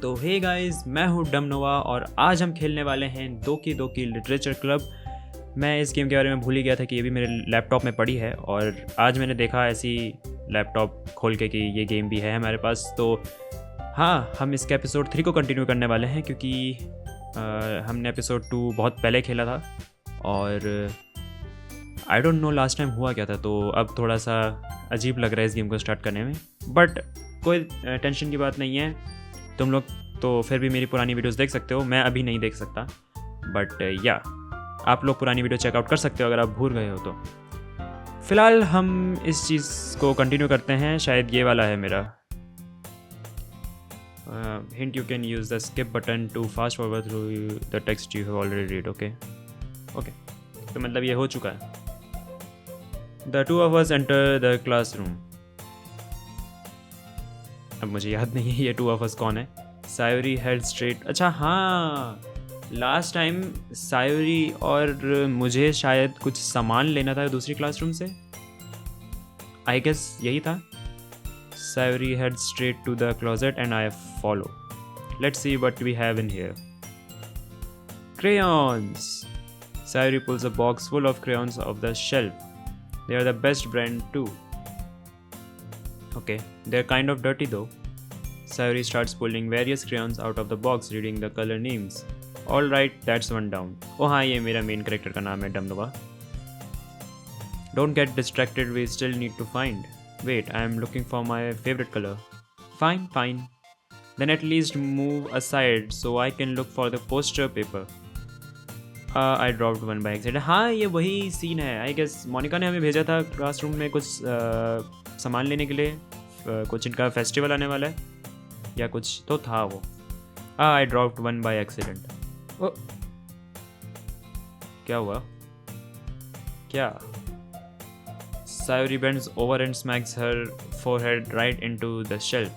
तो hey guys, मैं हूँ डमनोवा और आज हम खेलने वाले हैं दोकी दोकी लिटरेचर क्लब। मैं इस गेम के बारे में भूल ही गया था कि ये भी मेरे लैपटॉप में पड़ी है और आज मैंने देखा ऐसी लैपटॉप खोल के कि ये गेम भी है हमारे पास। तो हाँ, हम इसके एपिसोड 3 को कंटिन्यू करने वाले हैं क्योंकि हमने एपिसोड 2 बहुत पहले खेला था और I don't know last time हुआ क्या था, तो अब थोड़ा सा अजीब लग रहा है इस गेम को स्टार्ट करने में। बट कोई टेंशन की बात नहीं है, तुम लोग तो फिर भी मेरी पुरानी वीडियोस देख सकते हो, मैं अभी नहीं देख सकता। बट या आप लोग पुरानी वीडियो चेकआउट कर सकते हो अगर आप भूल गए हो तो। फ़िलहाल हम इस चीज़ को कंटिन्यू करते हैं। शायद ये वाला है मेरा hint. You can use the skip button to fast forward through the text you have already read. Okay, तो मतलब ये हो चुका है। The two of us enter the classroom. अब मुझे याद नहीं है ये टू ऑफ अस कौन है। सायोरी हेड स्ट्रेट, अच्छा हाँ, लास्ट टाइम सायोरी और मुझे शायद कुछ सामान लेना था दूसरी क्लासरूम से, आई गेस यही था। Sayori head straight to the closet and I follow. Let's see what we have in here. crayons. Sayori pulls a box full of crayons off the shelf. They are the best brand too. Okay, they're kind of dirty though. Sayori starts pulling various crayons out of the box, reading the color names. All right, that's one down. Oh हाँ, ये मेरा main character का नाम है डमनोवा. Don't get distracted, we still need to find. Wait, I am looking for my favorite color. Fine. Then at least move aside so I can look for the poster paper. I dropped one by accident. हाँ, ये वही scene है। I guess Monika ने हमें भेजा था classroom में कुछ सामान लेने के लिए, कुछ इनका फेस्टिवल आने वाला है या कुछ तो था वो। I dropped one by accident. क्या हुआ? क्या? Sayori bends over and smacks her forehead right into the shelf.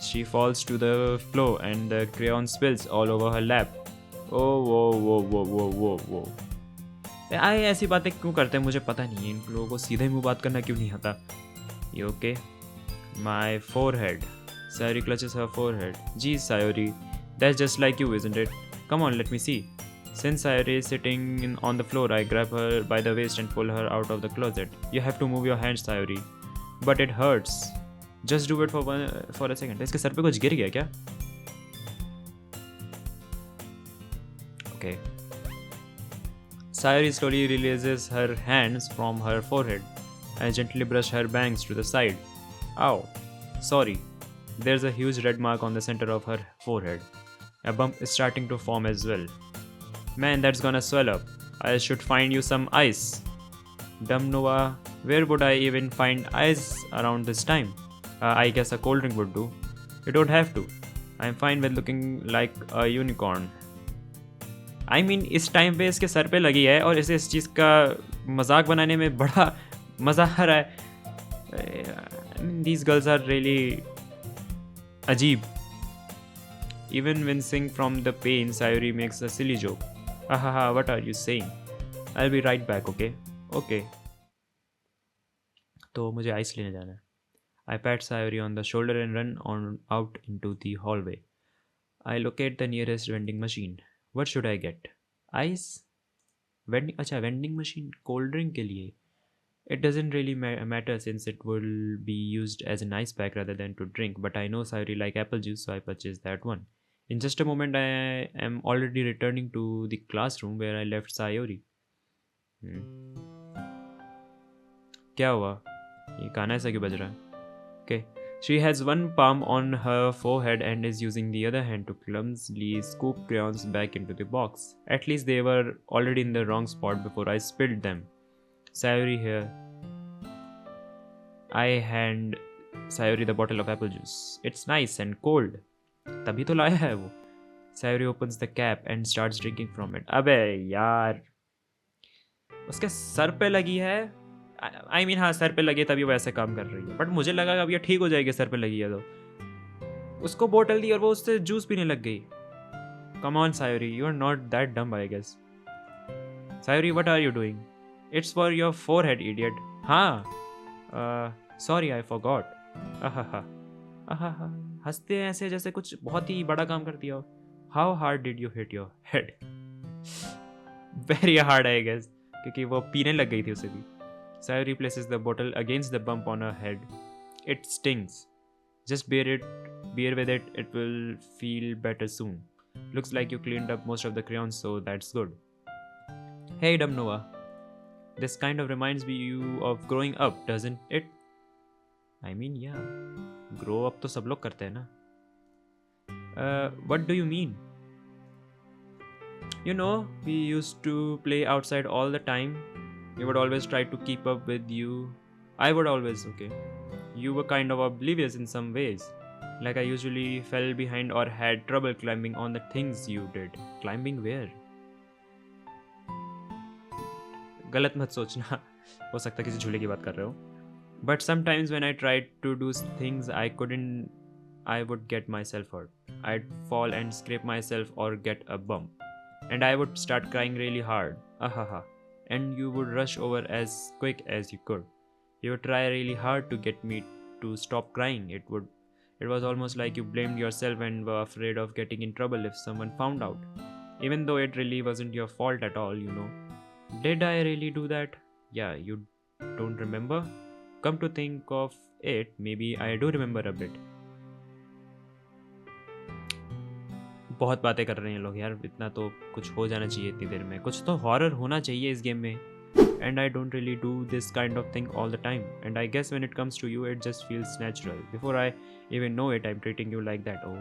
She falls to the floor and the crayon spills all over her lap. वो आई ऐसी बातें क्यों करते हैं मुझे पता नहीं है। इन लोगों को सीधे मुंह बात करना क्यों नहीं आता। You okay? My forehead. Sayori clutches her forehead. Geez, Sayori, that's just like you, isn't it? Come on, let me see. Since Sayori is sitting on the floor, I grab her by the waist and pull her out of the closet. You have to move your hands, Sayori. But it hurts. Just do it for a second. इसके sir पे कुछ गिर गया क्या? Okay. Sayori slowly releases her hands from her forehead. I gently brush her bangs to the side. Ow. Sorry. There's a huge red mark on the center of her forehead. A bump is starting to form as well. Man, that's gonna swell up. I should find you some ice. DumbNova, where would I even find ice around this time? I guess a cold drink would do. You don't have to. I'm fine with looking like a unicorn. I mean, इस time पे इसके sir पे लगी है और इसे इस चीज़ का मजाक बनाने में बड़ा मज़ा आ रहा है। I mean, these girls are really अजीब. Even wincing from the pain, Sayori makes a silly joke. Ahaha, what are you saying? I'll be right back, okay? Okay. तो मुझे आइस लेने जाना है। I pat Sayori on the shoulder and run on out into the hallway. I locate the nearest vending machine. What should I get? Ice? अच्छा, vending machine cold drink के लिए. It doesn't really matter since it will be used as an ice pack rather than to drink. But I know Sayori like apple juice, so I purchased that one. In just a moment, I am already returning to the classroom where I left Sayori. क्या हुआ? ये गाना ऐसा क्यों बज रहा है? Okay. She has one palm on her forehead and is using the other hand to clumsily scoop crayons back into the box. At least they were already in the wrong spot before I spilled them. Sayori here. I hand Sayori the bottle of apple juice. It's nice and cold. तभी तो लाया है वो। Sayori opens the cap and starts drinking from it. अबे यार, उसके sir पे लगी है। I mean, हाँ, सर पे लगी तभी वो ऐसे काम कर रही है। बट मुझे लगा अब ये ठीक हो जाएगी सर पे लगी है तो। उसको बोतल दी और वो उससे जूस पीने लग गई। Come on, Sayori, you are not that dumb, I guess. Sayori, what are you doing? It's for your forehead, idiot. हाँ, sorry, I forgot. हंसते हैं ऐसे जैसे कुछ बहुत ही बड़ा काम कर दिया हो. How hard did you hit your head? Very hard, I guess, क्योंकि वो पीने लग गई थी उसे भी. Sayori places the bottle against the bump on her head. It stings. Just bear with it. It will feel better soon. Looks like you cleaned up most of the crayons, so that's good. Hey, DumbNova. This kind of reminds you of growing up, doesn't it? I mean, yeah. Grow up तो सब लोग करते हैं ना. What do you mean? You know, we used to play outside all the time. We would always try to keep up with you. I would always, okay. You were kind of oblivious in some ways. Like I usually fell behind or had trouble climbing on the things you did. Climbing where? गलत मत सोचना, हो सकता है किसी झूले की बात कर रहे हो. But sometimes when I tried to do things I couldn't, I would get myself hurt. I'd fall and scrape myself or get a bump. And I would start crying really hard. Ahaha. And you would rush over as quick as you could. You would try really hard to get me to stop crying. It was almost like you blamed yourself and were afraid of getting in trouble if someone found out. Even though it really wasn't your fault at all, you know. Did I really do that? Yeah, you don't remember? Come to think of it, maybe I do remember a bit. बहुत बातें कर रहे हैं लोग यार, इतना तो कुछ हो जाना चाहिए इतनी देर में. कुछ तो हॉरर होना चाहिए इस गेम में. And I don't really do this kind of thing all the time. And I guess when it comes to you, it just feels natural. Before I even know it, I'm treating you like that. Oh.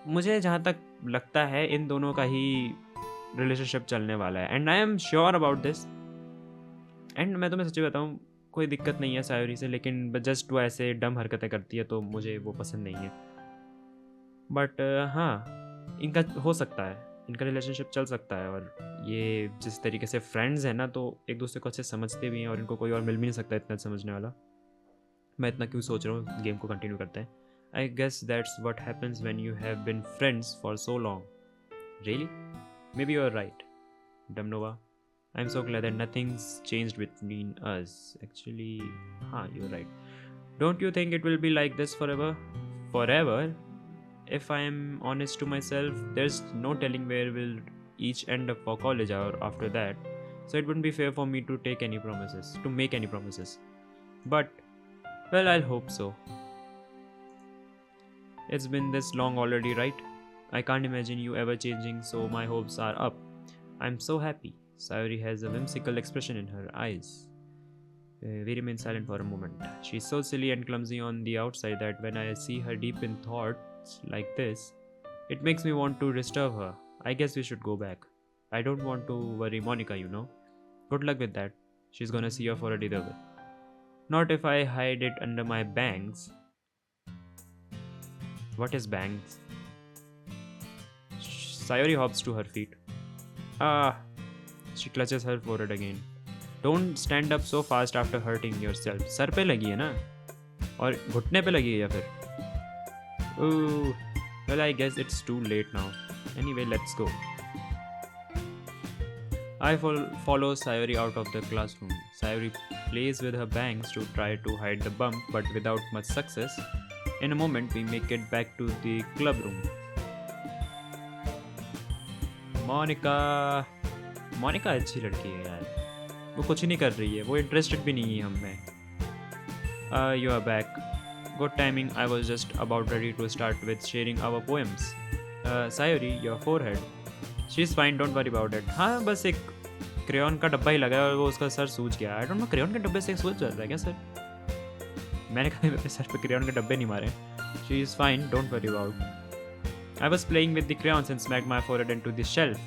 मुझे जहाँ तक लगता है इन दोनों का ही relationship चलने वाला है. And I am sure about this. And मैं तुम्हें सच्ची बताऊँ, कोई दिक्कत नहीं है सायोरी से, लेकिन जस्ट वो ऐसे डम हरकतें करती है तो मुझे वो पसंद नहीं है. बट हाँ, इनका हो सकता है, इनका रिलेशनशिप चल सकता है. और ये जिस तरीके से फ्रेंड्स हैं ना, तो एक दूसरे को अच्छे समझते भी हैं और इनको कोई और मिल भी नहीं सकता इतना समझने वाला. मैं इतना क्यों सोच रहा हूँ, गेम को कंटिन्यू करते हैं. I guess that's what happens when you have been friends for so long. Really? Maybe you are right, DumbNova. I'm so glad that nothing's changed between us. Actually, you're right. Don't you think it will be like this forever? Forever? If I am honest to myself, there's no telling where we'll each end up for college or after that. So it wouldn't be fair for me to make any promises. But, well, I'll hope so. It's been this long already, right? I can't imagine you ever changing, so my hopes are up. I'm so happy. Sayori has a whimsical expression in her eyes. We remain silent for a moment. She's so silly and clumsy on the outside that when I see her deep in thoughts like this, it makes me want to disturb her. I guess we should go back. I don't want to worry Monica, you know. Good luck with that. She's gonna see your forehead either way. Not if I hide it under my bangs. What is bangs? Sayori hops to her feet. She clutches her forehead again. Don't stand up so fast after hurting yourself. Sir पे लगी है ना, और घुटने पे लगी है या फिर? Ooh, well, I guess it's too late now. Anyway, let's go. I follow Sayori out of the classroom. Sayori plays with her bangs to try to hide the bump, but without much success. In a moment, we make it back to the club room. Monika अच्छी लड़की है यार, वो कुछ नहीं कर रही है, वो इंटरेस्टेड भी नहीं है हम में. You are back. Good timing. I was just about ready to start with sharing our poems. Sayori, your forehead. She's fine. Don't worry about it. हाँ, बस एक क्रेयॉन का डब्बा ही लगा है और वो उसका सर सूज गया. I don't know, क्रेयॉन के डब्बे से सूज जाता है क्या सर? मैंने कभी अपने सर पे क्रेयॉन के डब्बे नहीं मारे. She is fine. Don't worry about it. I was playing with the crayons and smacked my forehead into the shelf.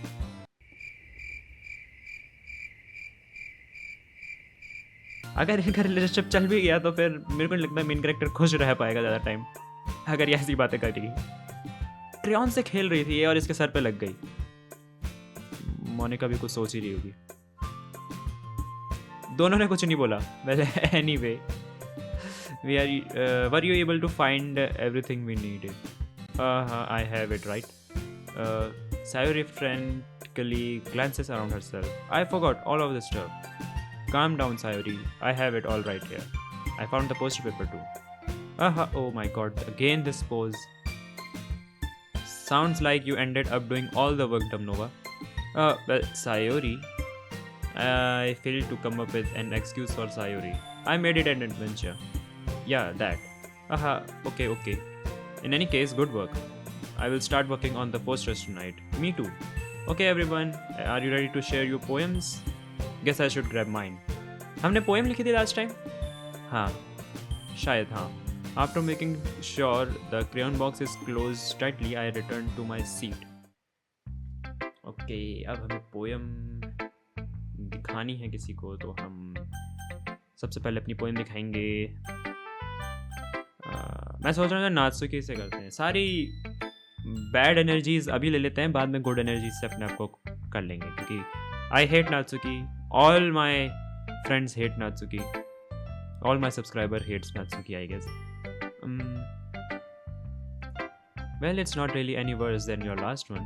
अगर इनका रिलेशनशिप चल भी गया तो फिर मेरे को नहीं लगता मेन कैरेक्टर खुश रह पाएगा ज़्यादा टाइम, अगर ये ऐसी बातें करेगी. क्रेयॉन से खेल रही थी और इसके सर पे लग गई. मोनिका भी कुछ सोच ही रही होगी. दोनों ने कुछ नहीं बोला. Well, anyway, were you able to find everything we needed? I have it right. Sayori frantically glances around herself. I forgot all of this stuff. Calm down, Sayori. I have it all right here. I found the poster paper too. Oh my god, again this pose. Sounds like you ended up doing all the work, DumbNova. Well, Sayori. I failed to come up with an excuse for Sayori. I made it an adventure. Yeah, that. Okay. In any case, good work. I will start working on the posters tonight. Me too. Okay, everyone, are you ready to share your poems? Guess I should grab mine. हमने poem लिखी थी last time? हाँ, शायद हाँ. After making sure the crayon box is closed tightly, I returned to my seat. Okay, अब हमें poem दिखानी है किसी को, तो हम सबसे पहले अपनी poem दिखाएंगे. मैं सोच रहा हूँ नात्सुकी से करते हैं. सारी बैड एनर्जीज अभी ले लेते हैं, बाद में गुड एनर्जीज से अपने आप को कर लेंगे, क्योंकि I hate Natsuki, all my friends hate Natsuki, all my subscriber hates Natsuki, I guess. Well, it's not really any worse than your last one,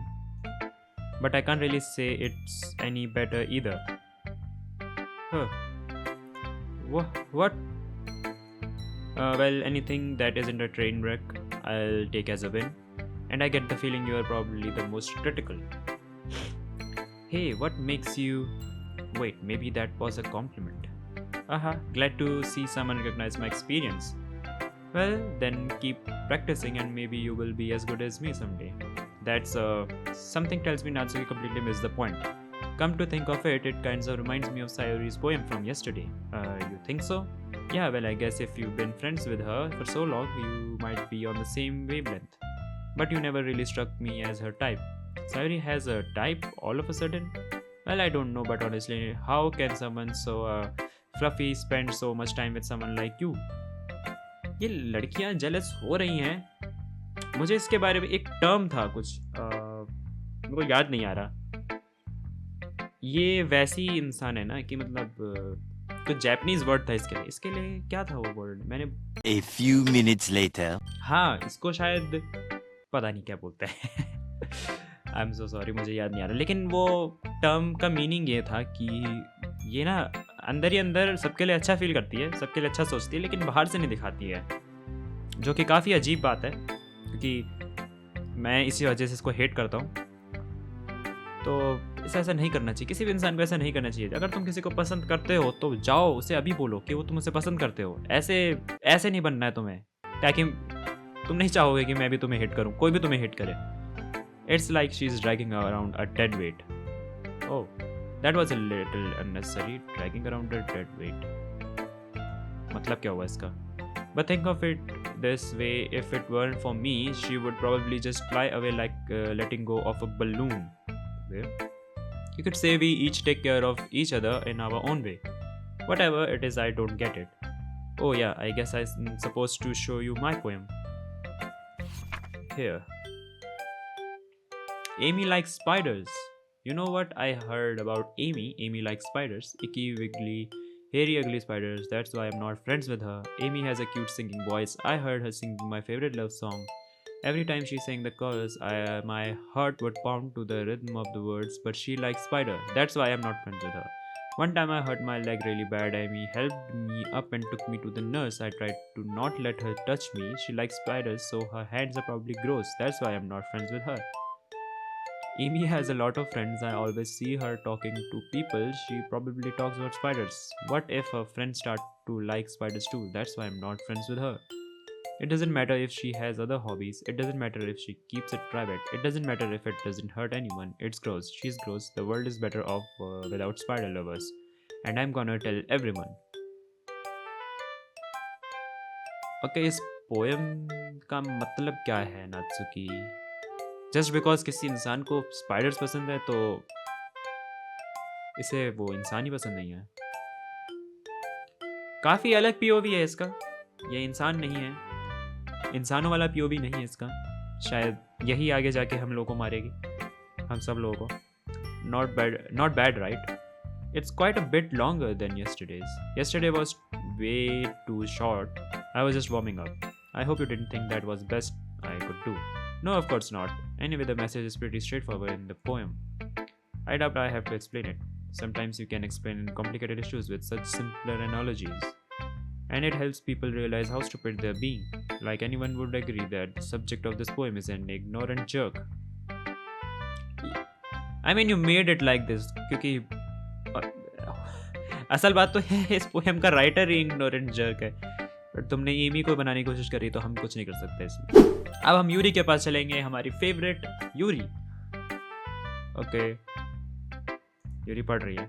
but I can't really say it's any better either. Huh. What? Well, anything that isn't a train wreck, I'll take as a win. And I get the feeling you are probably the most critical. Hey, what makes you... Wait, maybe that was a compliment. Glad to see someone recognize my experience. Well, then keep practicing and maybe you will be as good as me someday. That's something tells me Natsuki completely missed the point. Come to think of it, it kind of reminds me of Sayori's poem from yesterday. You think so? Yeah, well, I guess if you've been friends with her for so long, you might be on the same wavelength. But you never really struck me as her type. Sayori has a type all of a sudden? Well, I don't know, but honestly, how can someone so fluffy spend so much time with someone like you? ये लड़कियां jealous हो रही हैं. मुझे इसके बारे में एक टर्म था कुछ, मेरे को याद नहीं आ रहा. ये वैसी इंसान है ना कि मतलब कुछ जापानीज वर्ड था इसके लिए क्या था वो वर्ड, मैंने A few minutes later. हाँ, इसको शायद पता नहीं क्या बोलते हैं. आई एम सो सॉरी, मुझे याद नहीं आ रहा. लेकिन वो टर्म का मीनिंग ये था कि ये ना अंदर ही अंदर सबके लिए अच्छा फील करती है, सबके लिए अच्छा सोचती है, लेकिन बाहर से नहीं दिखाती है, जो कि काफ़ी अजीब बात है, क्योंकि मैं इसी वजह से इसको हेट करता हूँ. तो इसे ऐसा नहीं करना चाहिए, किसी भी इंसान को ऐसा नहीं करना चाहिए. अगर तुम किसी को पसंद करते हो तो जाओ उसे अभी बोलो कि वो तुम उसे पसंद करते हो. ऐसे नहीं बनना है तुम्हें, ताकि तुम नहीं चाहोगे कि मैं भी तुम्हें हिट करूं, कोई भी तुम्हें हिट करे. It's like she is dragging around a dead weight. Oh, that was a little unnecessary, dragging around a dead weight. मतलब क्या हुआ इसका? But think of it this way, if it weren't for me, she would probably just fly away like letting go of a balloon. You could say we each take care of each other in our own way. Whatever it is, I don't get it. Oh yeah, I guess I'm supposed to show you my poem. Here. Amy likes spiders. You know what I heard about Amy? Amy likes spiders. Icky, wiggly, hairy, ugly spiders. That's why I'm not friends with her. Amy has a cute singing voice. I heard her singing my favorite love song. Every time she sang the chorus, my heart would pound to the rhythm of the words, but she likes spider. That's why I'm not friends with her. One time I hurt my leg really bad. Amy helped me up and took me to the nurse. I tried to not let her touch me. She likes spiders, so her hands are probably gross. That's why I'm not friends with her. Amy has a lot of friends. I always see her talking to people. She probably talks about spiders. What if her friends start to like spiders too? That's why I'm not friends with her. It doesn't matter if she has other hobbies. It doesn't matter if she keeps it private. It doesn't matter if it doesn't hurt anyone. It's gross. She's gross. The world is better off without spider lovers. And I'm gonna tell everyone. Okay, इस poem का मतलब क्या है नात्सुकी? Just because किसी इंसान को spiders पसंद है तो इसे वो इंसान ही पसंद नहीं है. काफ़ी अलग POV है इसका. ये इंसान नहीं है, इंसानों वाला POV नहीं है इसका. शायद यही आगे जाके हम लोगों को मारेगी, हम सब लोगों को. Not bad, right? It's quite a bit longer than yesterday's. Yesterday was way too short. I was just warming up. I hope you didn't think that was best I could do. No, of course not. Anyway, the message is pretty straightforward in the poem. I doubt I have to explain it. Sometimes you can explain complicated issues with such simpler analogies. And it helps people realize how stupid they're being. Like anyone would agree that the subject of this poem is an ignorant jerk. I mean, you made it like this क्योंकि असल बात तो है इस poem का writer ही ignorant jerk है. But तुमने Amy को बनाने की कोशिश करी तो हम कुछ नहीं कर सकते इसमें. अब हम यूरी के पास चलेंगे, हमारी फेवरेट यूरी. ओके, यूरी पढ़ रही है.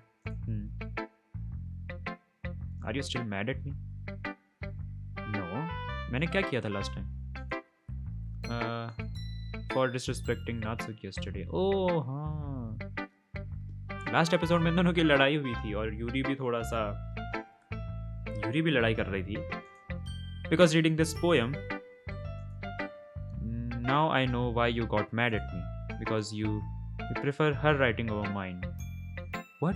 Are you still mad at me? No, मैंने क्या किया था last time? For disrespecting Natsuki yesterday. Oh हाँ, लास्ट एपिसोड में दोनों की लड़ाई हुई थी और यूरी भी लड़ाई कर रही थी. Because reading this poem, now I know why you got mad at me. Because you prefer her writing over mine. What?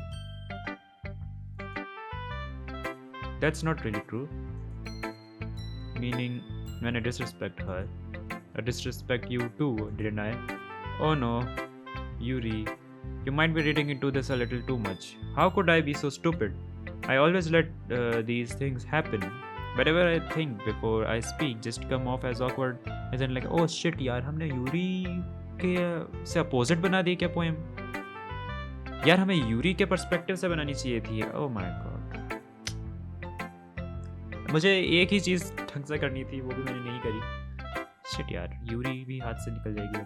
That's not really true. Meaning, when I disrespect her, I disrespect you too, didn't I? Oh no, Yuri, you might be reading into this a little too much. How could I be so stupid? I always let these things happen. Whatever I think before I speak just come off as awkward, as in like, oh shit यार, हमने Yuri के से opposite बना दी क्या poem? यार हमें Yuri के perspective से बनानी चाहिए थी. ओह माय गॉड, मुझे एक ही चीज़ ढंग से करनी थी, वो भी मैंने नहीं करी. शिट यार, यूरी भी हाथ से निकल जाएगी.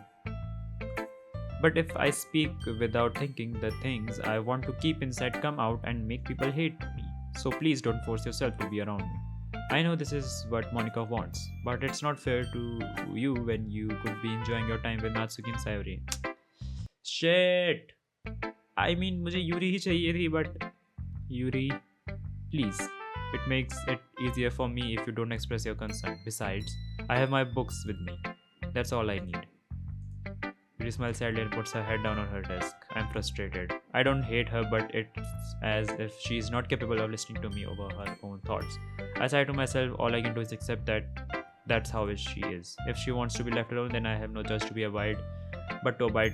But if I speak without thinking, the things I want to keep inside come out and make people hate me. So please don't force yourself to be around me. I know this is what Monica wants, but it's not fair to you when you could be enjoying your time with Natsuki and Sayori. Shit! I mean, मुझे Yuri ही चाहिए थी, but Yuri, please. It makes it easier for me if you don't express your concern. Besides, I have my books with me. That's all I need. Yuri smiles sadly and puts her head down on her desk. I'm frustrated. I don't hate her, but it's as if she's not capable of listening to me over her own thoughts. I sigh to myself, all I can do is accept that that's how she is. If she wants to be left alone, then I have no choice to abide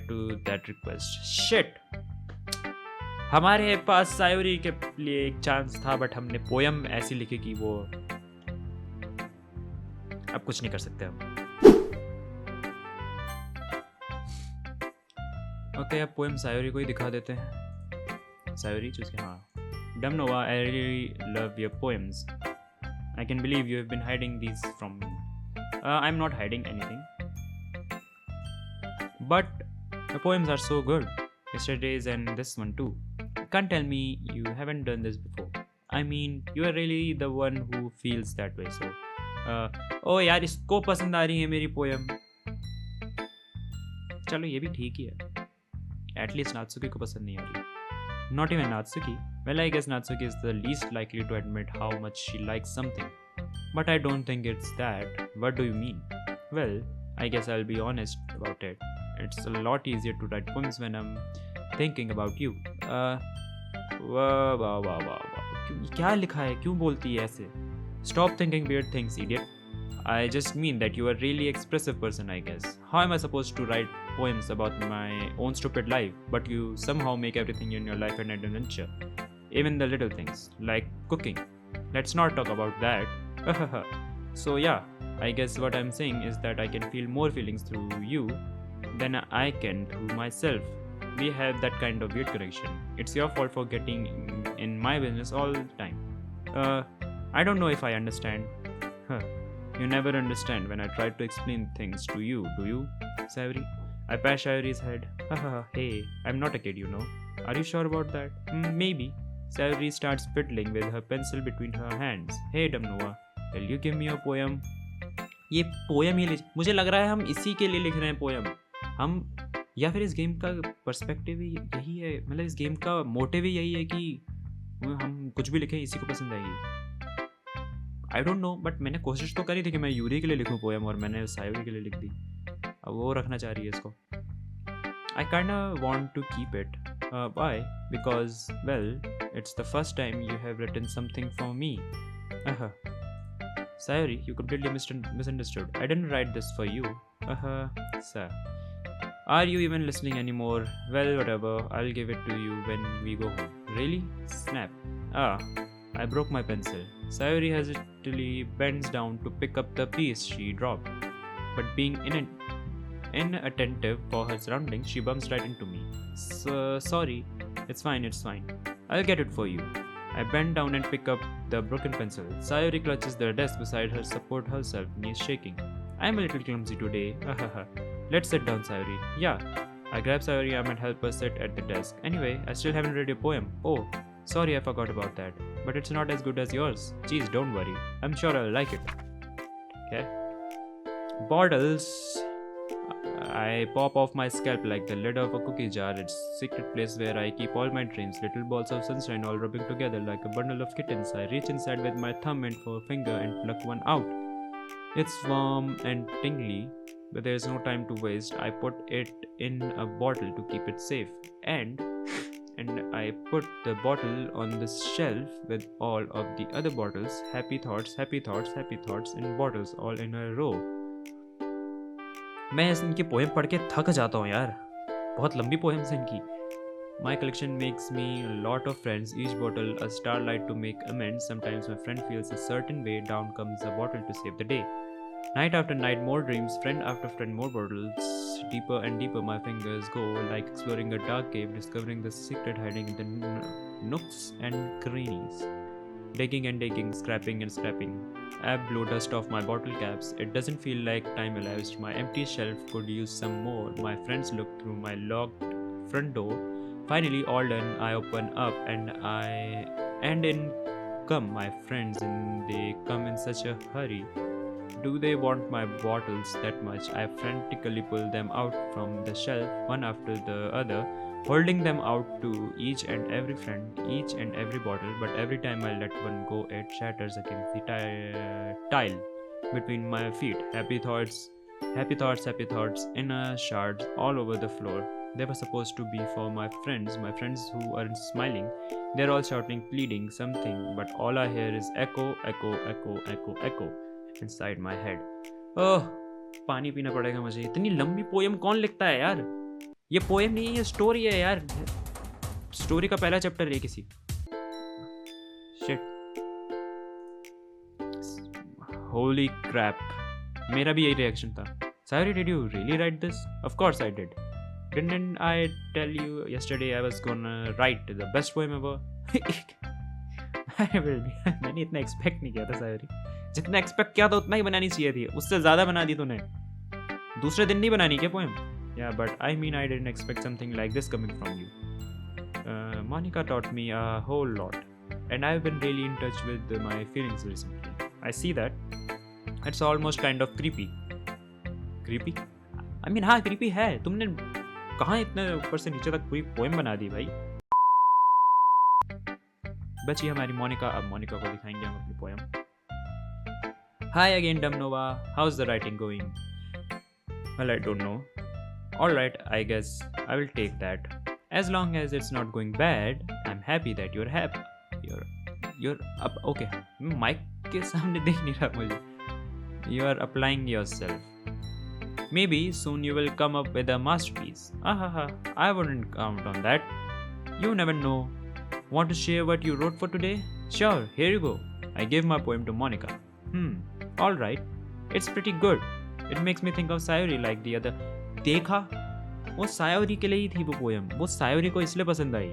to that request. Shit! हमारे पास सायोरी के लिए एक chance था, but हमने poem ऐसी लिखी कि वो अब कुछ नहीं कर सकते हम. ओके, अब पोएम सायोरी को ही दिखा देते हैं. सायोरी चूज के. हाँ, DumbNova, I really love your poems. I can believe you have been hiding these from me. I'm not hiding anything. But the poems are so good. Yesterday's and this one too. Can't tell me you haven't done this before. I mean, you are really the one who feels that way. So, oh यार, इसको पसंद आ रही है मेरी poem. चलो ये भी ठीक ही है. At least Natsuki को पसंद नहीं आ रही. Not even Natsuki. Well, I guess Natsuki is the least likely to admit how much she likes something. But I don't think it's that. What do you mean? Well, I guess I'll be honest about it. It's a lot easier to write poems when I'm thinking about you. वाह. क्या लिखा है? क्यों बोलती है ऐसे? Stop thinking weird things, idiot. I just mean that you are a really expressive person, I guess. How am I supposed to write poems about my own stupid life, but you somehow make everything in your life an adventure? Even the little things, like cooking. Let's not talk about that. So yeah, I guess what I'm saying is that I can feel more feelings through you than I can through myself. We have that kind of weird connection. It's your fault for getting in my business all the time. I don't know if I understand. You never understand when I try to explain things to you, do you, Sayori? I pat Sayori's head. Hey, I'm not a kid, you know. Are you sure about that? Maybe. Sayori starts fiddling with her pencil between her hands. Hey, DumbNova, will you give me a poem? ये poem ही मुझे लग रहा है हम इसी के लिए लिख रहे हैं पोएम. हम या फिर इस गेम का पर्सपेक्टिव ही यही है, मतलब इस गेम का मोटिव ही यही है कि हम कुछ भी लिखें इसी को पसंद आएगी. आई डोंट नो, बट मैंने कोशिश तो करी थी कि मैं यूरी के लिए लिखूं पोएम, और मैंने सायोरी के लिए लिख दी. अब वो रखना चाह रही है इसको. I kind want to keep it. Why? Because well, it's the first time you have written something for me. Sayori, you completely misunderstood. I didn't write this for you. Sir. Are you even listening anymore? Well, whatever. I'll give it to you when we go home. Really? Snap. I broke my pencil. Sayori hesitantly bends down to pick up the piece she dropped, but being inattentive for her surroundings, she bumps right into me. Sorry, it's fine, it's fine. I'll get it for you. I bend down and pick up the broken pencil. Sayori clutches the desk beside her, support herself, knees shaking. I'm a little clumsy today. Let's sit down, Sayori. Yeah. I grab Sayori arm and help her sit at the desk. Anyway, I still haven't read your poem. Oh, sorry, I forgot about that. But it's not as good as yours. Geez, don't worry. I'm sure I'll like it. Okay. Bottles. I pop off my scalp like the lid of a cookie jar. It's a secret place where I keep all my dreams. Little balls of sunshine all rubbing together like a bundle of kittens. I reach inside with my thumb and forefinger and pluck one out. It's warm and tingly, but there's no time to waste. I put it in a bottle to keep it safe. And I put the bottle on the shelf with all of the other bottles. Happy thoughts, happy thoughts, happy thoughts in bottles all in a row. मैं इनकी poem पढ़ के थक जाता हूँ यार, बहुत लंबी पोएम्स हैं इनकी. My collection makes me a lot of friends, each bottle a starlight to make amends. Sometimes my friend feels a certain way, down comes a bottle to save the day. Night after night, more dreams, friend after friend, more bottles. Deeper and deeper my fingers go, like exploring a dark cave, discovering the secret hiding in the nooks and crannies. Digging and digging, scrapping and scrapping. I blow dust off my bottle caps. It doesn't feel like time elapsed. My empty shelf could use some more. My friends look through my locked front door. Finally, all done, I open up and in come my friends, and they come in such a hurry. Do they want my bottles that much? I frantically pull them out from the shelf, one after the other, holding them out to each and every friend, each and every bottle, but every time I let one go, it shatters against the tile between my feet. Happy thoughts, happy thoughts, happy thoughts, inner shards all over the floor. They were supposed to be for my friends who aren't smiling. They're all shouting, pleading, something, but all I hear is echo, echo, echo, echo, echo inside my head. ओह, पानी पीना पड़ेगा मुझे. इतनी लंबी poem कौन लिखता है यार? ये पोएम नहीं है, ये स्टोरी है यार. स्टोरी का पहला चैप्टर है किसी. Shit. Holy crap. मेरा भी यही रिएक्शन था. Sayori, did you really write this? Of course I did. Didn't I tell you yesterday I was gonna write the best poem ever? I will be. मैंने इतना expect नहीं किया था Sayori. जितना एक्सपेक्ट किया था उतना ही बनानी चाहिए थी. उससे ज़्यादा बना दी तूने. दूसरे दिन नहीं बनानी क्या poem? Yeah, but I mean I didn't expect something like this coming from you. Monica taught me a whole lot, and I've been really in touch with my feelings recently. I see that. It's almost kind of creepy. Creepy? I mean हाँ creepy है. तुमने कहाँ इतने ऊपर से नीचे तक पूरी पोएम बना दी भाई? बची हमारी मोनिका. अब मोनिका को दिखाएंगे हम अपनी poem. Hi again, DumbNova. How's the writing going? Well, I don't know. Alright, I guess I will take that. As long as it's not going bad, I'm happy that you're happy. You're up. Okay. Mic के सामने देख नहीं रहा मुझे. You are applying yourself. Maybe soon you will come up with a masterpiece. I wouldn't count on that. You never know. Want to share what you wrote for today? Sure, here you go. I gave my poem to Monica. Alright. It's pretty good. It makes me think of Sayori like the other. देखा? वो Sayori के लिए ही थी वो poem. वो Sayori को इसलिए पसंद आई.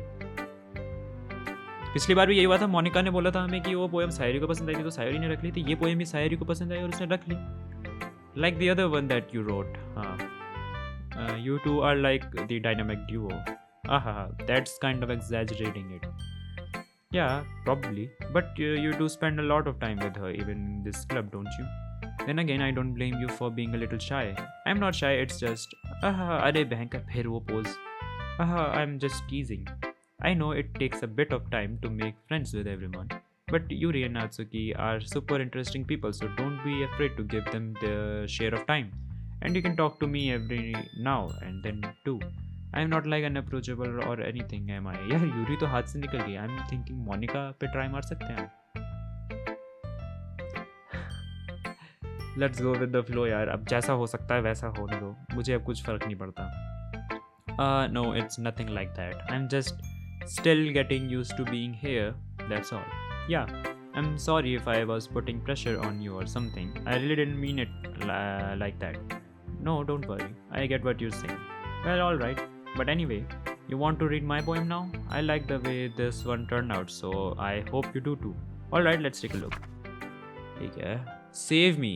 पिछली बार भी यही हुआ था. मोनिका ने बोला था हमें कि वो पोएम Sayori को पसंद आई थी तो Sayori ने रख ली थी. ये पोएम भी Sayori को पसंद आई और उसने रख ली. Like the other one that you wrote. You two are like the dynamic duo. That's kind of exaggerating it. Yeah, probably. But you do spend a lot of time with her, even in this club, don't you? Then again, I don't blame you for being a little shy. I'm not shy, it's just... अरे भयंकर फिर वो pose. I'm just teasing. I know it takes a bit of time to make friends with everyone. But Yuri and Natsuki are super interesting people, so don't be afraid to give them their share of time. And you can talk to me every now and then too. I'm not like unapproachable or anything, am I? यार Yuri तो हाथ से निकल गई. I'm thinking Monika पे try मार सकते हैं. Let's go with the flow यार. अब जैसा हो सकता है वैसा होने दो. मुझे अब कुछ फर्क नहीं पड़ता. No, it's nothing like that. I'm just still getting used to being here. That's all. Yeah, I'm sorry if I was putting pressure on you or something. I really didn't mean it like that. No, don't worry. I get what you're saying. Well, alright. But anyway, you want to read my poem now? I like the way this one turned out, so I hope you do too. Alright, let's take a look. ठीक है. Save me.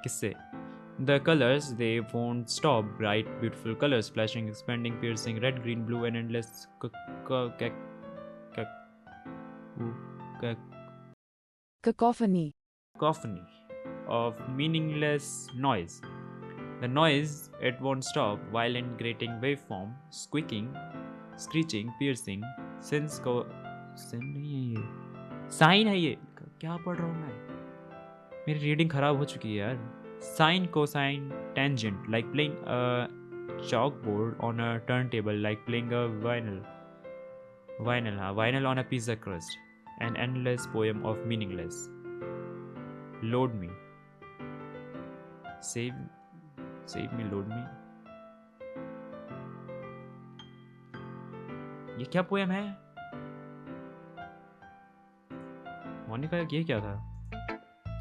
किससे? The colors, they won't stop. Bright, beautiful colors, flashing, expanding, piercing, red, green, blue, and endless Cacophony. cacophony of meaningless noise. The noise, it won't stop. Violent, grating waveform, squeaking, screeching, piercing, sin नहीं है ये, sign है ये, क्या पढ़ रहा हूँ मैं? मेरी रीडिंग खराब हो चुकी है यार. Sine, cosine, tangent, like playing a chalkboard on a turntable, like playing a vinyl on a pizza crust. An endless poem of meaningless. Load me. Save me, load me. ये क्या पोएम है? मोनिका, ये क्या था?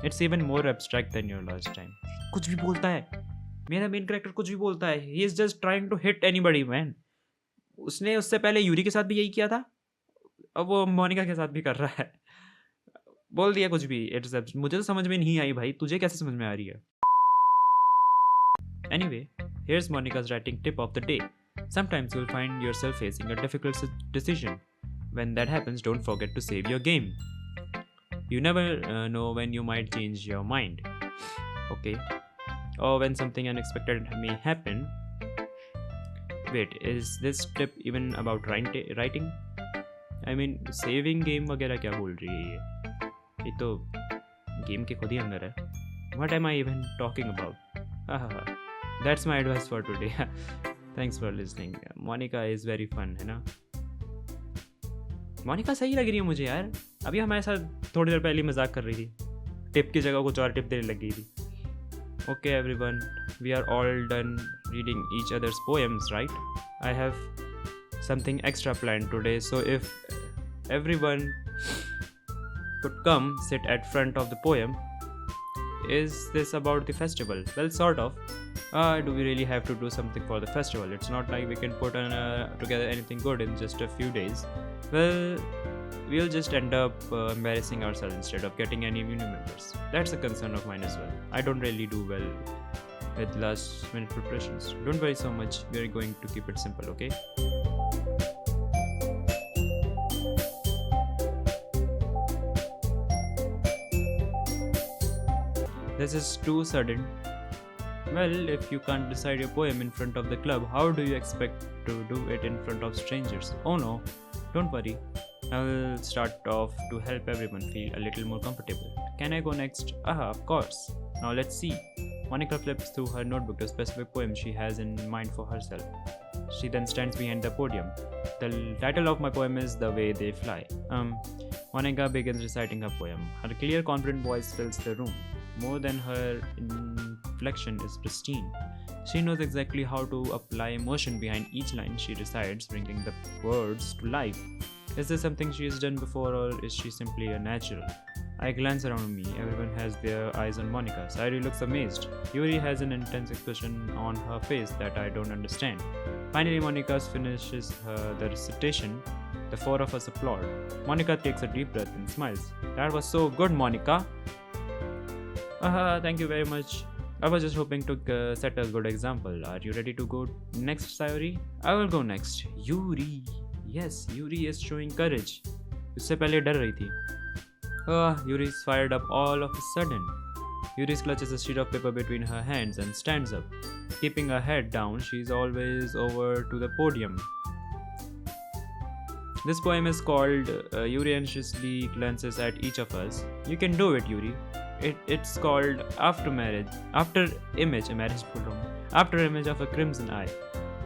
It's even more abstract than your last time. कुछ भी बोलता है. मेरा मेन कैरेक्टर कुछ भी बोलता है. He is just trying to hit anybody, man. उसने उससे पहले यूरी के साथ भी यही किया था. अब वो मोनिका के साथ भी कर रहा है. बोल दिया कुछ भी. मुझे तो समझ में नहीं आई भाई. तुझे कैसे समझ में आ रही है? Anyway, here's Monica's writing tip of the day. Sometimes you'll find yourself facing a difficult decision. When that happens, don't forget to save your game. You never know when you might change your mind. Okay. Or when something unexpected may happen. Wait, is this tip even about writing? I mean, saving game वगैरह क्या बोल रही है ये? ये तो game के खुद ही अंदर है. What am I even talking about? That's my advice for today. Thanks for listening. Monica is very fun, है ना? मोनिका सही लग रही है मुझे यार. अभी हमारे साथ थोड़ी देर पहले मजाक कर रही थी. टिप की जगह कुछ और टिप देने लग गई थी. Okay everyone, we are all done reading each other's poems, right? I have something extra planned today, so if everyone could come sit at front of the poem. Is this about the festival? Well, sort of. Do we really have to do something for the festival? It's not like we can put together anything good in just a few days. Well, we'll just end up embarrassing ourselves instead of getting any new members. That's a concern of mine as well. I don't really do well with last minute preparations. Don't worry so much. We're going to keep it simple, okay? This is too sudden. Well, if you can't decide your poem in front of the club, how do you expect to do it in front of strangers? Oh no, don't worry. I'll start off to help everyone feel a little more comfortable. Can I go next? Aha, of course. Now let's see. Monica flips through her notebook to a specific poem she has in mind for herself. She then stands behind the podium. The title of my poem is The Way They Fly. Monica begins reciting her poem. Her clear, confident voice fills the room. More than her inflection is pristine. She knows exactly how to apply emotion behind each line she recites, bringing the words to life. Is this something she has done before, or is she simply a natural? I glance around me. Everyone has their eyes on Monica. Sayori looks amazed. Yuri has an intense expression on her face that I don't understand. Finally, Monica finishes the recitation. The four of us applaud. Monica takes a deep breath and smiles. That was so good, Monica. Thank you very much. I was just hoping to set a good example. Are you ready to go next, Sayori? I will go next. Yuri. Yes, Yuri is showing courage. उससे पहले डर रही थी. Yuri is fired up all of a sudden. Yuri clutches a sheet of paper between her hands and stands up. Keeping her head down, she is always over to the podium. This poem is called Yuri anxiously glances at each of us. You can do it, Yuri. It's called After Image of a Crimson Eye.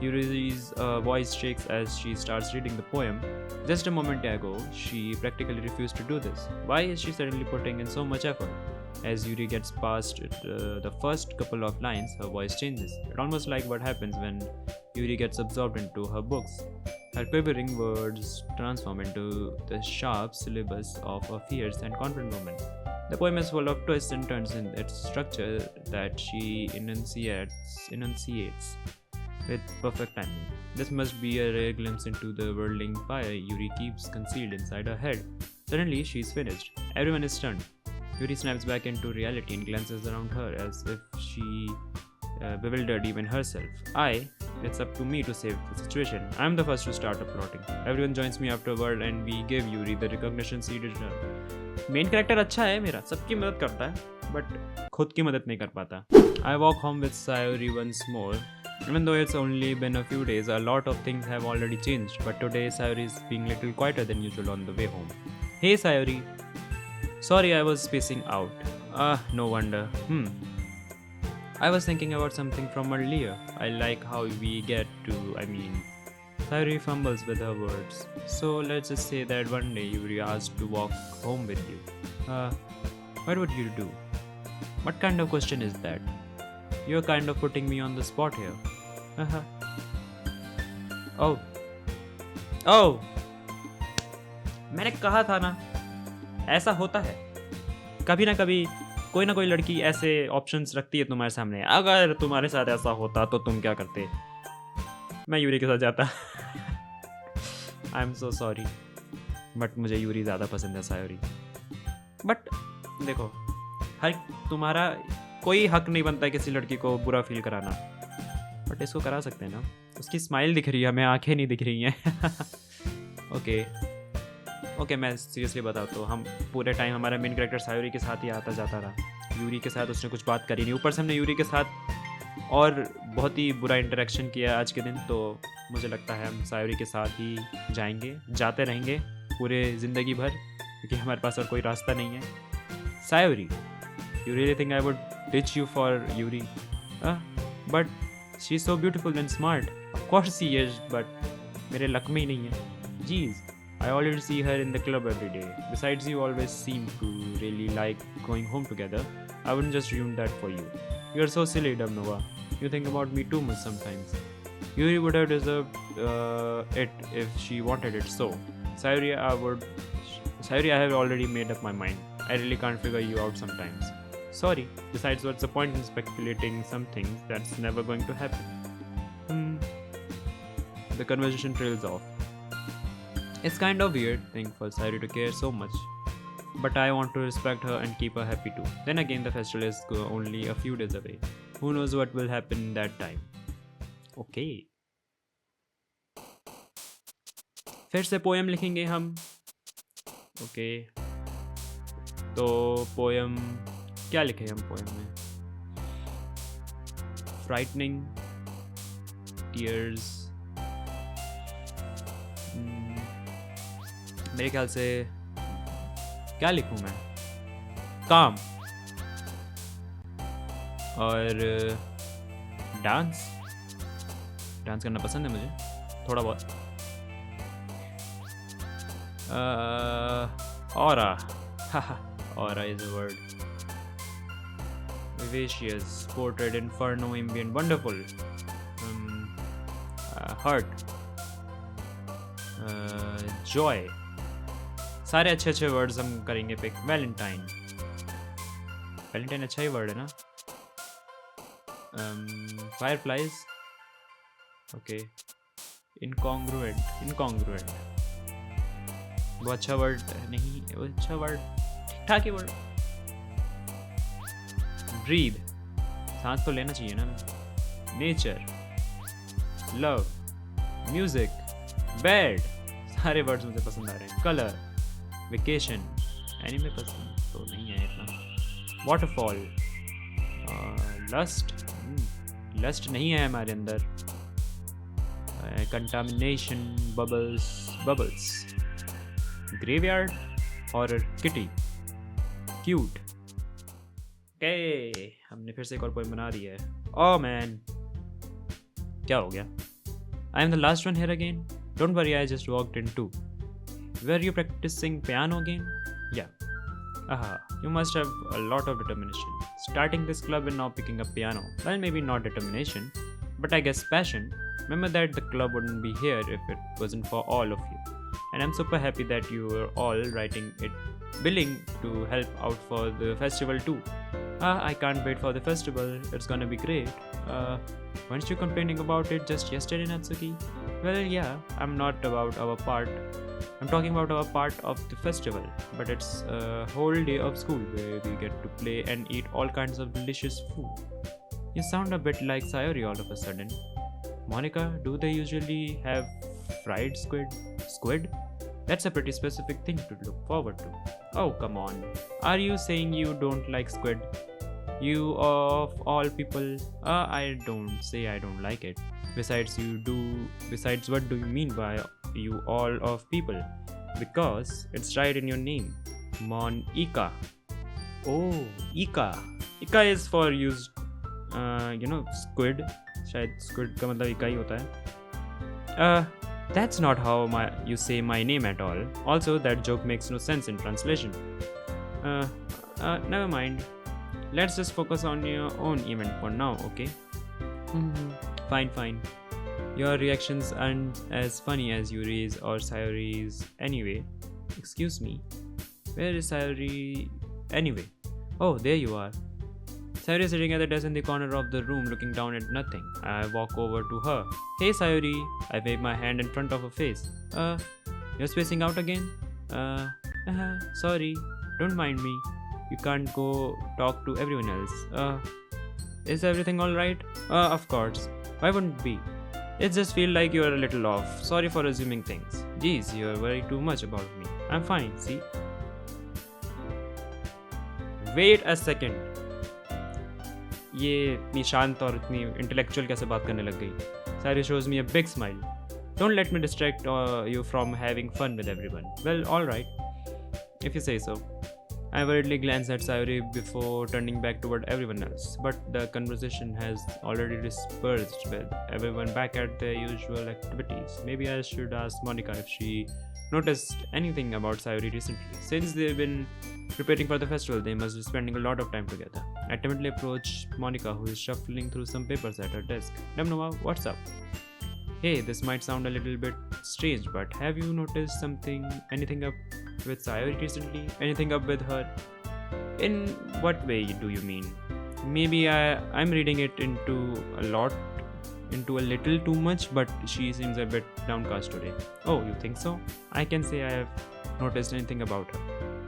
Yuri's voice shakes as she starts reading the poem. Just a moment ago, she practically refused to do this. Why is she suddenly putting in so much effort? As Yuri gets past the first couple of lines, her voice changes. It's almost like what happens when Yuri gets absorbed into her books. Her quivering words transform into the sharp syllabus of a fierce and confident woman. The poem is full of twists and turns in its structure that she enunciates with perfect timing. This must be a rare glimpse into the whirling fire Yuri keeps concealed inside her head. Suddenly, she's finished. Everyone is stunned. Yuri snaps back into reality and glances around her as if she bewildered even herself. It's up to me to save the situation. I'm the first to start applauding. Everyone joins me afterward and we give Yuri the recognition she deserves. Main character अच्छा है मेरा, सबकी मदद करता है, but खुद की मदद नहीं कर पाता. I walk home with Sayori once more. Even though it's only been a few days, a lot of things have already changed. But today Sayori is being a little quieter than usual on the way home. Hey Sayori. Sorry, I was spacing out. No wonder. I was thinking about something from earlier. I like how we get to, Sayori fumbles with her words. So let's just say that one day you were asked to walk home with you. What would you do? What kind of question is that? You're kind of putting me on the spot here. Oh! मैंने कहा था ना, ऐसा होता है. कभी ना कभी कोई ना कोई लड़की ऐसे ऑप्शंस रखती है तुम्हारे सामने. अगर तुम्हारे साथ ऐसा होता तो तुम क्या करते? मैं यूरी के साथ जाता. I am so sorry, but मुझे यूरी ज़्यादा पसंद है सायोरी. बट देखो, हर तुम्हारा कोई हक नहीं बनता किसी लड़की को बुरा फील कराना, बट इसको करा सकते हैं ना. उसकी स्माइल दिख रही है, हमें आंखें नहीं दिख रही हैं. ओके, मैं सीरियसली बताऊँ तो हम पूरे टाइम हमारा मेन कैरेक्टर सायोरी के साथ ही आता जाता रहा. यूरी के साथ उसने कुछ बात करी नहीं. ऊपर से हमने यूरी के साथ और बहुत ही बुरा इंटरेक्शन किया आज के दिन. तो मुझे लगता है हम सायोरी के साथ ही जाते रहेंगे पूरे ज़िंदगी भर, क्योंकि हमारे पास और कोई रास्ता नहीं है. Sayori, you really think I would ditch you for Yuri? But she is so beautiful and smart. Of course she is, but मेरे लक में ही नहीं है. जीज, I already see her in the club every day. Besides, you always seem to really like going home together. I wouldn't just ruin that for you. You're so silly, DumbNova. You think about me too much sometimes. Yuri would have deserved it if she wanted it so. Sayori, I have already made up my mind. I really can't figure you out sometimes. Sorry. Besides, what's the point in speculating something that's never going to happen? The conversation trails off. It's kind of weird thing for Sayori to care so much, but I want to respect her and keep her happy too. Then again, the festival is only a few days away. Who knows what will happen that time? Okay. फिर से poem लिखेंगे हम. Okay, तो poem क्या लिखे हम poem में? Frightening, tears. मेरे ख्याल से क्या लिखूं मैं? काम और डांस करना पसंद है मुझे थोड़ा बहुत. Aura is a word. Vivacious, portrait, inferno, ambient, wonderful. Heart, joy. सारे अच्छे वर्ड्स हम करेंगे पिक. वैलेंटाइन अच्छा ही वर्ड है ना. फायरफ्लाइज. ओके. इनकॉन्ग्रुएंट वो अच्छा वर्ड नहीं, वो अच्छा वर्ड, ठीक ठाक ही वर्ड. ब्रीद, सांस तो लेना चाहिए ना. Nature, love, music, bed. सारे वर्ड्स मुझे पसंद आ रहे हैं. कलर, वेकेशन, एनिमे पसंद तो नहीं है इतना. वाटरफॉल, लस्ट नहीं है हमारे अंदर. Contamination, bubbles. Graveyard, horror, kitty, cute. Okay, हमने फिर से एक और पोएम बना दी है. ओह मैन, क्या हो गया? I am the last one here again. Don't worry, I just walked in too. Were you practicing piano again? Yeah. Aha, you must have a lot of determination. Starting this club and now picking up piano. Well, maybe not determination, but I guess passion. Remember that the club wouldn't be here if it wasn't for all of you. And I'm super happy that you were all writing it, willing to help out for the festival too. I can't wait for the festival. It's gonna be great. Weren't you complaining about it just yesterday, Natsuki? Well, yeah, I'm not about our part. I'm talking about our part of the festival, but it's a whole day of school where we get to play and eat all kinds of delicious food. You sound a bit like Sayori all of a sudden. Monica, do they usually have fried squid? Squid? That's a pretty specific thing to look forward to. Oh, come on. Are you saying you don't like squid? You of all people, I don't say I don't like it. Besides, what do you mean by you all of people? Because it's right in your name. Monica. Oh, Ika. Ika is for used, squid. शायद squid का मतलब इका ही होता है. That's not how you say my name at all. Also, that joke makes no sense in translation. Never mind. Let's just focus on your own event for now, okay? Fine. Your reactions aren't as funny as Yuri's or Sayori's anyway. Excuse me. Where is Sayori anyway? Oh, there you are. Sayori is sitting at the desk in the corner of the room looking down at nothing. I walk over to her. Hey Sayori. I wave my hand in front of her face. You're spacing out again? Sorry. Don't mind me. You can't go talk to everyone else. Is everything alright? Of course. Why wouldn't it be? It just feels like you're a little off. Sorry for assuming things. Geez, you're worried too much about me. I'm fine, see? Wait a second. ये इतनी शांत और इतनी intellectual कैसे बात करने लग गई? Sayori shows me a big smile. Don't let me distract you from having fun with everyone. Well, alright. If you say so. I worriedly glance at Sayori before turning back toward everyone else, but the conversation has already dispersed with everyone back at their usual activities. Maybe I should ask Monica if she noticed anything about Sayori recently. Since they've been preparing for the festival, they must be spending a lot of time together. I timidly approach Monica, who is shuffling through some papers at her desk. DumbNova, what's up? Hey, this might sound a little bit strange, but have you noticed anything up with Sayori recently? Anything up with her? In what way do you mean? Maybe I'm reading it into a little too much, but she seems a bit downcast today. Oh, you think so? I can say I have noticed anything about her.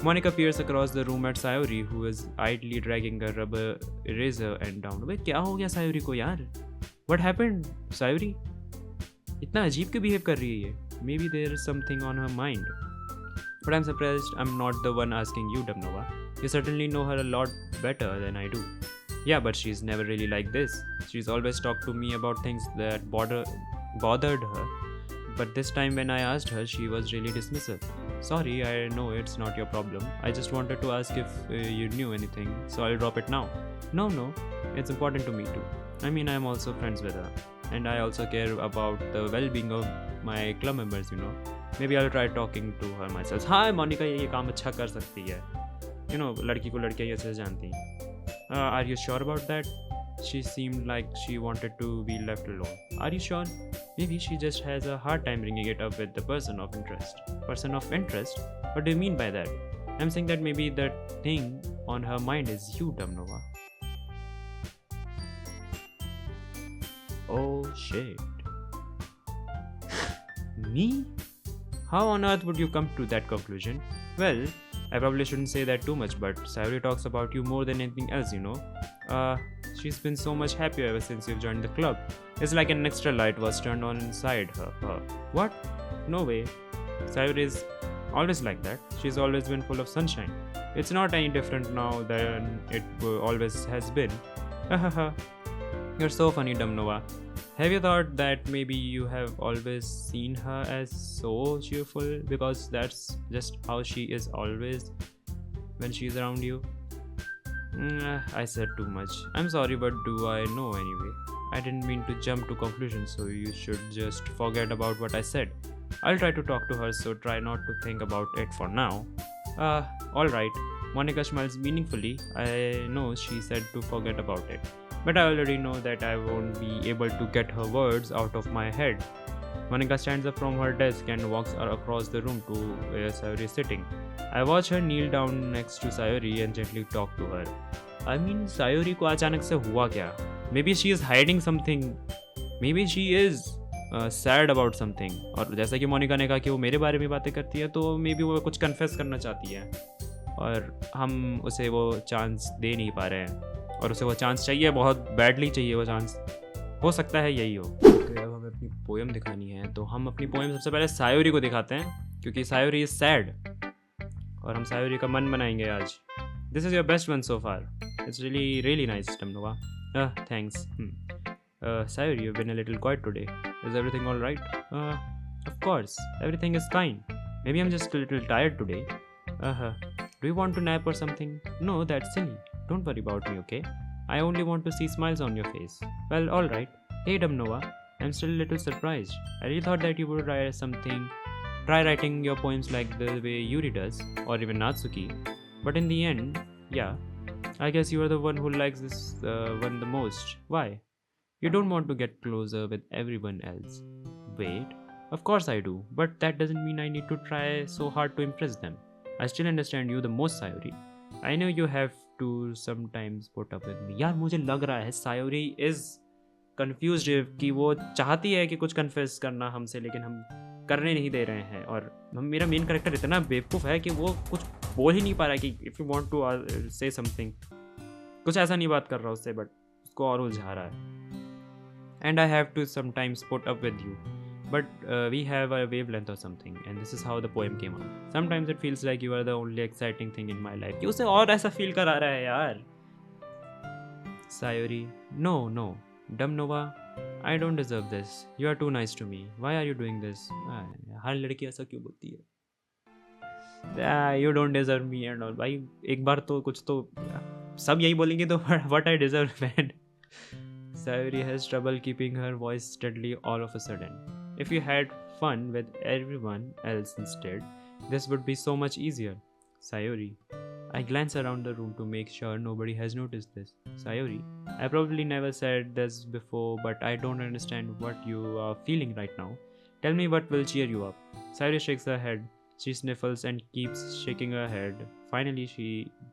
Monica peers across the room at Sayori, who is idly dragging a rubber eraser and down. Wait, क्या हो गया Sayori को यार? What happened, Sayori? इतना अजीब क्यों behave कर रही है ये? Maybe there is something on her mind. But I'm surprised I'm not the one asking you, DumbNova. You certainly know her a lot better than I do. Yeah, but she's never really like this. She's always talked to me about things that bothered her. But this time when I asked her, she was really dismissive. Sorry, I know it's not your problem. I just wanted to ask if you knew anything, so I'll drop it now. No, it's important to me too. I mean, I'm also friends with her. And I also care about the well-being of my club members, you know. Maybe I'll try talking to her myself. हाँ मोनिका ये काम अच्छा कर सकती है. You know, लड़की को लड़कियाँ ऐसे जानती हैं. Are you sure about that? She seemed like she wanted to be left alone. Are you sure? Maybe she just has a hard time bringing it up with the person of interest. Person of interest? What do you mean by that? I'm saying that maybe the thing on her mind is you, DumbNova. Oh shit. Me? How on earth would you come to that conclusion? Well, I probably shouldn't say that too much, but Sayori talks about you more than anything else, you know. She's been so much happier ever since you've joined the club. It's like an extra light was turned on inside her. What? No way. Sayori is always like that. She's always been full of sunshine. It's not any different now than it always has been. Hahaha. You're so funny, DumbNova. Have you thought that maybe you have always seen her as so cheerful because that's just how she is always when she's around you? I said too much. I'm sorry, but do I know anyway? I didn't mean to jump to conclusions, so you should just forget about what I said. I'll try to talk to her, so try not to think about it for now. Alright. Monica smiles meaningfully. I know she said to forget about it, but I already know that I won't be able to get her words out of my head. Monica stands up from her desk and walks across the room to where Sayori is sitting. I watch her kneel down next to Sayori and gently talk to her. I mean, Sayori को अचानक से हुआ क्या? Maybe she is hiding something. Maybe she is sad about something. और जैसा कि मोनिका ने कहा कि वो मेरे बारे में बातें करती है, तो मे बी वो कुछ कन्फेस करना चाहती है और हम उसे वो चांस दे नहीं पा रहे हैं और उसे वो चांस चाहिए, बहुत बैडली चाहिए वो चांस. हो सकता है यही हो. तो अब हमें अपनी पोएम दिखानी है, तो हम अपनी पोएम सबसे पहले सायोरी को दिखाते हैं क्योंकि सायोरी इज सैड और हम सायोरी का मन बनाएंगे आज. This is your best one so far. It's really nice, DumbNova. Thanks. Sayori, you've been a little quiet today. Is everything all right? Of course, everything is fine. Maybe I'm just a little tired today. Do you want to nap or something? No, that's silly. Don't worry about me, okay? I only want to see smiles on your face. Well, all right. Hey, DumbNova, I'm still a little surprised. I really thought that you would try writing your poems like the way Yuri does, or even Natsuki. But in the end, yeah, I guess you are the one who likes this one the most. Why? You don't want to get closer with everyone else. Wait, of course I do, but that doesn't mean I need to try so hard to impress them. I still understand you the most, Sayori. I know you have to sometimes put up with me. यार मुझे लग रहा है Sayori is confused कि वो चाहती है कि कुछ confess करना हमसे, लेकिन हम करने नहीं दे रहे हैं. और मेरा मेन कैरेक्टर इतना बेवकूफ़ है कि वो कुछ बोल ही नहीं पा रहा है कि if you want to say something, कुछ ऐसा नहीं बात कर रहा उससे, बट उसको और उलझा रहा है. And I have to sometimes put up with you, but we have a wavelength or something, and this is how the poem came out. Sometimes it feels like you are the only exciting thing in my life. कि उसे और ऐसा feel करा रहा है यार. Sayori, no, DumbNova, I don't deserve this. You are too nice to me. Why are you doing this? हर लड़की ऐसा क्यों बोलती है? You don't deserve me and all. भाई एक बार तो कुछ तो सब यही बोलेंगे तो what I deserve, man. Sayori has trouble keeping her voice steadily all of a sudden. If you had fun with everyone else instead, this would be so much easier. Sayori. I glance around the room to make sure nobody has noticed this. Sayori, I probably never said this before, but I don't understand what you are feeling right now. Tell me what will cheer you up. Sayori shakes her head. She sniffles and keeps shaking her head. Finally, she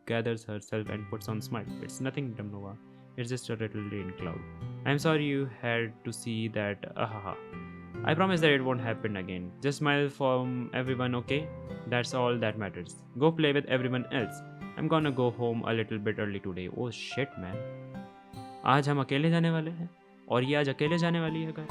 gathers herself and puts on a smile. It's nothing, DumbNova. It's just a little rain cloud. I'm sorry you had to see that. I promise that it won't happen again. Just smile from everyone, okay? That's all that matters. Go play with everyone else. I'm gonna go home a little bit early today. Oh shit, man. आज हम अकेले जाने वाले हैं और ये आज अकेले जाने वाली है घर.